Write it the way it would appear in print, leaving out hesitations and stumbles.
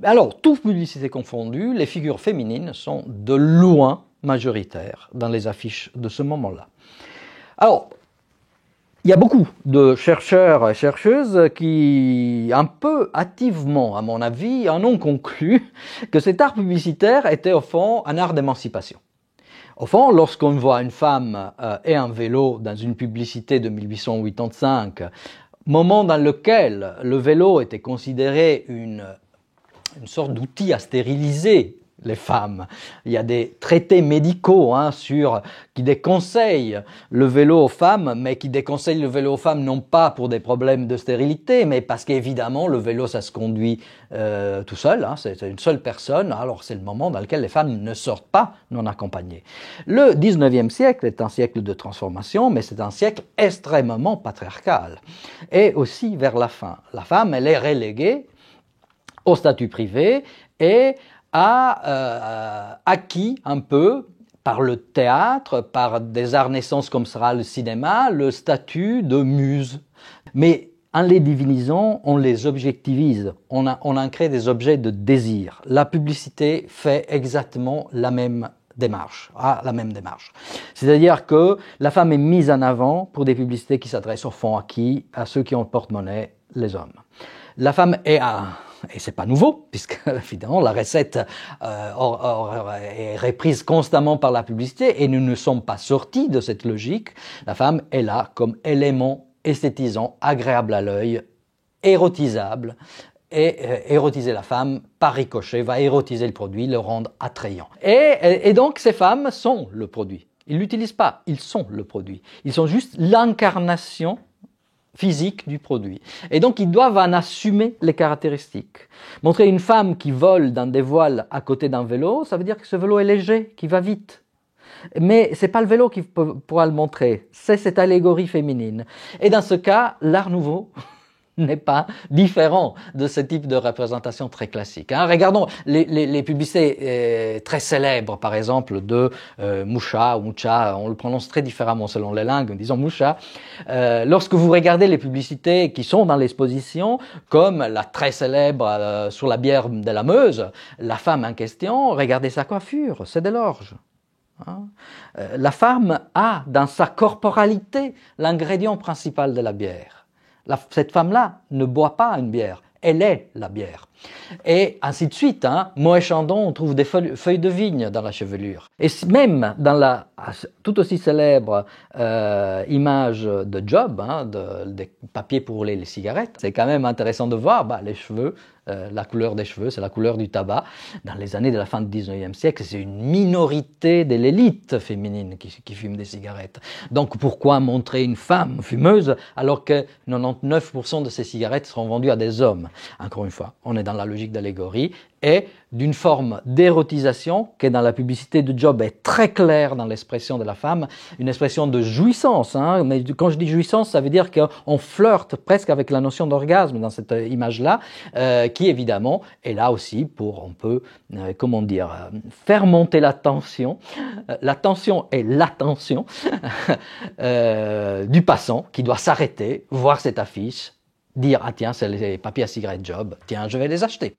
Alors, toute publicité confondue, les figures féminines sont de loin majoritaires dans les affiches de ce moment-là. Alors, il y a beaucoup de chercheurs et chercheuses qui, un peu hâtivement, à mon avis, en ont conclu que cet art publicitaire était au fond un art d'émancipation. Au fond, lorsqu'on voit une femme et un vélo dans une publicité de 1885, moment dans lequel le vélo était considéré une sorte d'outil à stériliser les femmes. Il y a des traités médicaux qui déconseillent le vélo aux femmes, mais qui déconseillent le vélo aux femmes non pas pour des problèmes de stérilité, mais parce qu'évidemment le vélo ça se conduit tout seul, c'est une seule personne, alors c'est le moment dans lequel les femmes ne sortent pas non accompagnées. Le 19e siècle est un siècle de transformation, mais c'est un siècle extrêmement patriarcal. Et aussi vers la fin, la femme elle est reléguée au statut privé et a acquis un peu, par le théâtre, par des arts naissances comme sera le cinéma, le statut de muse. Mais en les divinisant, on les objectivise, on en crée des objets de désir. La publicité fait exactement la même démarche. C'est-à-dire que la femme est mise en avant pour des publicités qui s'adressent au fond à qui? À ceux qui ont le porte-monnaie, les hommes. La femme est et c'est pas nouveau, puisque évidemment la recette est reprise constamment par la publicité et nous ne sommes pas sortis de cette logique. La femme est là comme élément esthétisant, agréable à l'œil, érotisable, et érotiser la femme par ricochet va érotiser le produit, le rendre attrayant. Et donc ces femmes sont le produit. Ils ne l'utilisent pas, ils sont le produit. Ils sont juste l'incarnation physique du produit. Et donc, ils doivent en assumer les caractéristiques. Montrer une femme qui vole dans des voiles à côté d'un vélo, ça veut dire que ce vélo est léger, qui va vite. Mais c'est pas le vélo qui pourra le montrer, c'est cette allégorie féminine. Et dans ce cas, l'art nouveau n'est pas différent de ce type de représentation très classique. Regardons les publicités très célèbres, par exemple, de Moucha ou Moucha, on le prononce très différemment selon les langues, disons Moucha. Lorsque vous regardez les publicités qui sont dans l'exposition, comme la très célèbre sur la bière de la Meuse, la femme en question, regardez sa coiffure, c'est de l'orge. La femme a dans sa corporalité l'ingrédient principal de la bière. Cette femme-là ne boit pas une bière, elle est la bière. Et ainsi de suite, Moët Chandon, on trouve des feuilles de vigne dans la chevelure. Et même dans la tout aussi célèbre image de Job, des papiers pour rouler les cigarettes, c'est quand même intéressant de voir les cheveux, la couleur des cheveux, c'est la couleur du tabac. Dans les années de la fin du 19e siècle, c'est une minorité de l'élite féminine qui fume des cigarettes. Donc pourquoi montrer une femme fumeuse alors que 99% de ces cigarettes seront vendues à des hommes? Encore une fois, on est dans la logique d'allégorie et d'une forme d'érotisation qui dans la publicité de Job est très claire dans l'expression de la femme, une expression de jouissance. Mais quand je dis jouissance, ça veut dire qu'on flirte presque avec la notion d'orgasme dans cette image-là, qui évidemment est là aussi pour, on peut, faire monter la tension. La tension est l'attention du passant qui doit s'arrêter, voir cette affiche, dire « Ah tiens, c'est les papiers à cigarette Job, tiens, je vais les acheter ».